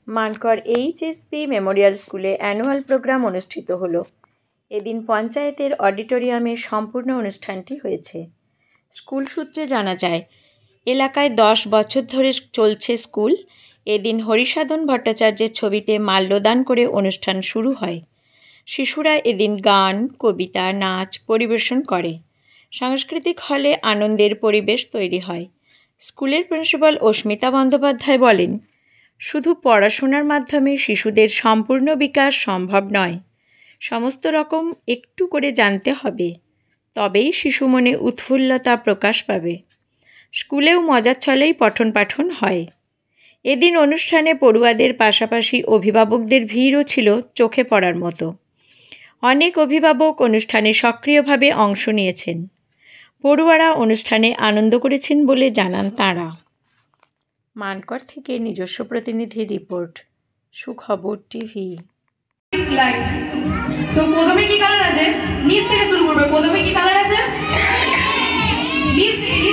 Mankar HSP Memorial স্কুলে annual programme অনুষ্ঠিত হলো। এদিন পঞ্চায়েতের অডিটোরিয়ামে সম্পূর্ণ অনুষ্ঠানটি হয়েছে। স্কুল সূত্রে জানা যায়, এলাকায় 10 বছর ধরে চলছে স্কুল। এদিন হরিসাধন ভট্টাচার্যের ছবিতে মাল্যদান করে অনুষ্ঠান শুরু হয়। শিশুরা এদিন গান, কবিতা, নাচ পরিবেশন করে। সাংস্কৃতিক হলে আনন্দের পরিবেশ তৈরি হয়। স্কুলের প্রিন্সিপাল অস্মিতা বন্দ্যোপাধ্যায় বলেন, শুধু পড়াশোনার মাধ্যমে শিশুদের সম্পূর্ণ বিকাশ সম্ভব নয়। সমস্ত রকম একটু করে জানতে হবে, তবেই শিশু মনে উৎফুল্লতা প্রকাশ পাবে। স্কুলেও মজার ছলেই পঠন পাঠন হয়। এদিন অনুষ্ঠানে পড়ুয়াদের পাশাপাশি অভিভাবকদের ভিড়ও ছিল চোখে পড়ার মতো। অনেক অভিভাবক অনুষ্ঠানে সক্রিয়ভাবে অংশ নিয়েছেন। পড়ুয়ারা অনুষ্ঠানে আনন্দ করেছেন বলে জানান তাঁরা। মানকর থেকে নিজস্ব প্রতিনিধি রিপোর্ট, সুখবর টিভি। তো প্রথমে কি কালার আছে? নিচ থেকে শুরু করবে। প্রথমে কি কালার আছে? নিচ থেকে।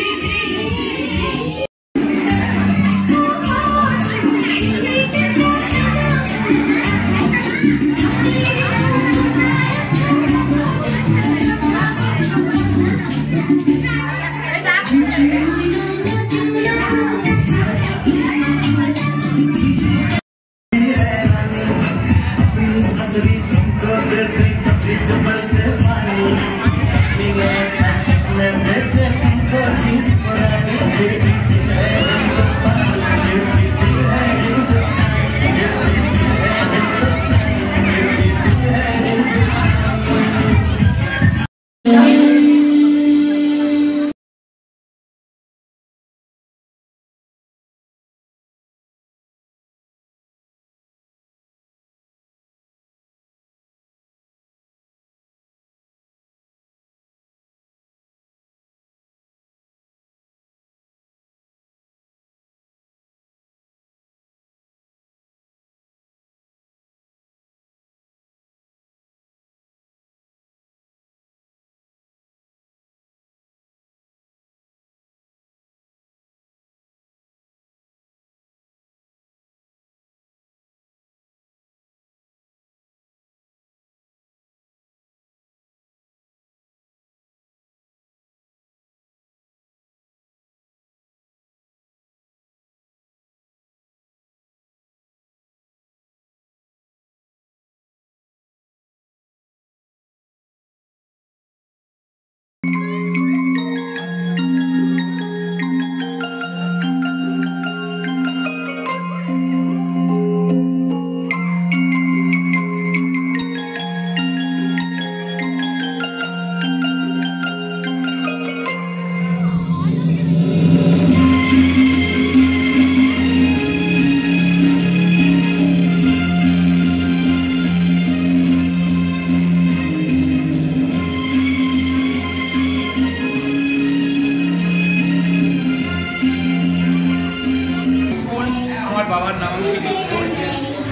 বাবার নাম স্কুল।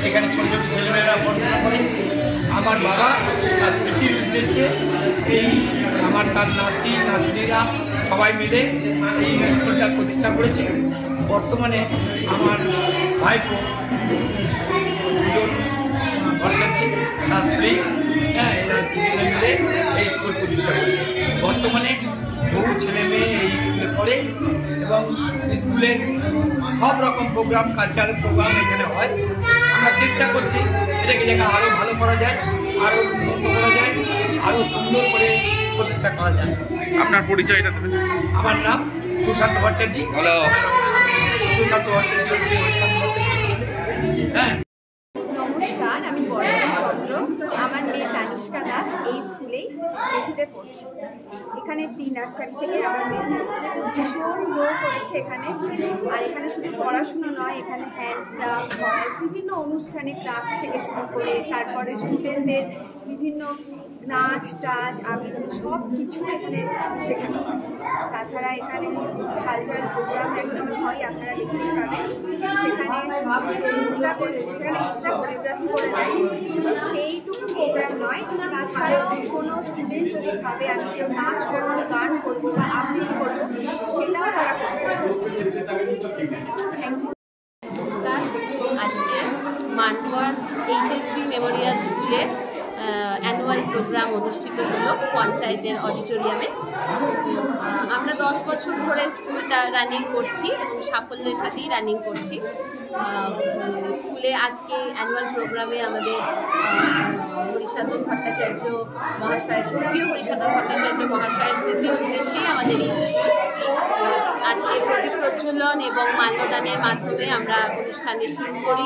এখানে ছোট ছোট ছেলেমেয়েরা পড়াশোনা করে। আমার বাবা তার স্মৃতির উদ্দেশ্যে তার নাতি নাতনিরা সবাই মিলে এই স্কুলটা প্রতিষ্ঠা করেছে। বর্তমানে আমার ভাইপো সুজন ভট্টাচার্য, তার স্ত্রী, এরা দুজনে মিলে এই স্কুল প্রতিষ্ঠা করেছে। বর্তমানে বহু ছেলে মেয়ে এই স্কুলে পড়ে এবং স্কুলে সব রকম প্রোগ্রাম, কালচারাল প্রোগ্রাম এখানে হয়। আমরা চেষ্টা করছি এটাকে যেন আরও ভালো করা যায়, আরও উন্নত করা যায়, আরও সুন্দর করে প্রতিষ্ঠা করা যায়। আপনার পরিচয়টা দেবেন? আমার নাম সুশান্ত ভট্টাচার্য। সুশান্ত ভট্টাচার্য হচ্ছে সুশান্ত ভট্টাচার্য ছেলে। হ্যাঁ, নমস্কার, আমি বর্ণা চন্দ্র। আমার মেয়ে তানিষ্কা দাস এই স্কুলেই দেখিতে পড়ছে। এখানে প্রি নার্সারি থেকে আমার মেয়ে পড়ছে। তো ভীষণ গ্রো করেছে এখানে। আর এখানে শুধু পড়াশুনো নয়, এখানে হ্যান্ডক্রাফট হয়, বিভিন্ন অনুষ্ঠানে ক্রাফট থেকে শুরু করে তারপরে স্টুডেন্টদের বিভিন্ন নাচ টাচ আবৃত্তি সব কিছু এখানে শেখানো হয়। তাছাড়া এখানে কালচারাল প্রোগ্রাম একদম হয়, আপনারা দেখতেই পাবেন। সেখানে সব এক্সট্রা কোরিওগ্রাফি করে দেয়। শুধু সেইটুকু প্রোগ্রাম নয়, তাছাড়াও কোনো স্টুডেন্ট যদি ভাবে আমি কেউ নাচ করবো, গান করবো বা আবৃত্তি করবো, সেটাও তারা করবে। Thank you. নমস্কার, আজকে প্রোগ্রাম অনুষ্ঠিত হলো পঞ্চায়েতের অডিটোরিয়ামে। আমরা 10 বছর ধরে স্কুলটা রানিং করছি এবং সাফল্যের সাথেই রানিং করছি। স্কুলে আজকে অ্যানুয়াল প্রোগ্রামে আমাদের হরিসাধন ভট্টাচার্য মহাশয়, স্বর্গীয় হরিসাধন ভট্টাচার্য মহাশয়ের স্মৃতির উদ্দেশ্যেই আমাদের এই স্কুল। আজকে প্রদীপ প্রজ্বলন এবং মাল্যদানের মাধ্যমে আমরা অনুষ্ঠানে শুরু করি।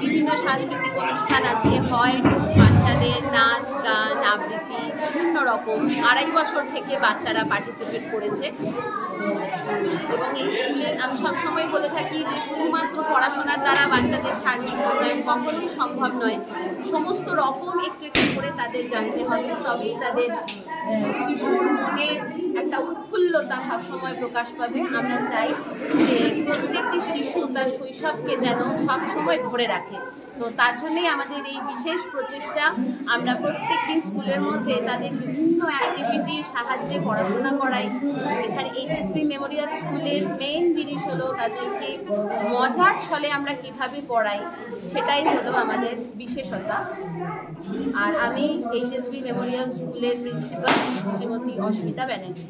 বিভিন্ন সাংস্কৃতিক অনুষ্ঠান আজকে হয়, বাচ্চাদের নাচ গান আবৃত্তি বিভিন্ন রকম। 2.5 বছর থেকে বাচ্চারা পার্টিসিপেট করেছে এবং এই স্কুলে আমি সবসময় বলে থাকি যে শুধুমাত্র পড়াশোনার দ্বারা বাচ্চাদের সার্বিক উন্নয়ন কখনোই সম্ভব নয়। সমস্ত রকম একটু একটু করে তাদের জানতে হবে, তবেই তাদের শিশুর মনের একটা উৎফুল্লতা সবসময় প্রকাশ পাবে। আমরা চাই যে প্রত্যেকটি শিশু তার শৈশবকে যেন সবসময় ধরে রাখে। তো তার জন্যই আমাদের এই বিশেষ প্রচেষ্টা। আমরা প্রত্যেক দিন স্কুলের মধ্যে তাদের বিভিন্ন অ্যাক্টিভিটির সাহায্যে পড়াশোনা করাই। এখানে এইচএসপি মেমোরিয়াল স্কুলের মেইন জিনিস হলো তাদেরকে মজার ছলে আমরা কিভাবে পড়াই, সেটাই হলো আমাদের বিশেষতা। আর আমি এইচএসপি মেমোরিয়াল স্কুলের প্রিন্সিপাল শ্রীমতী অস্মিতা ব্যানার্জি।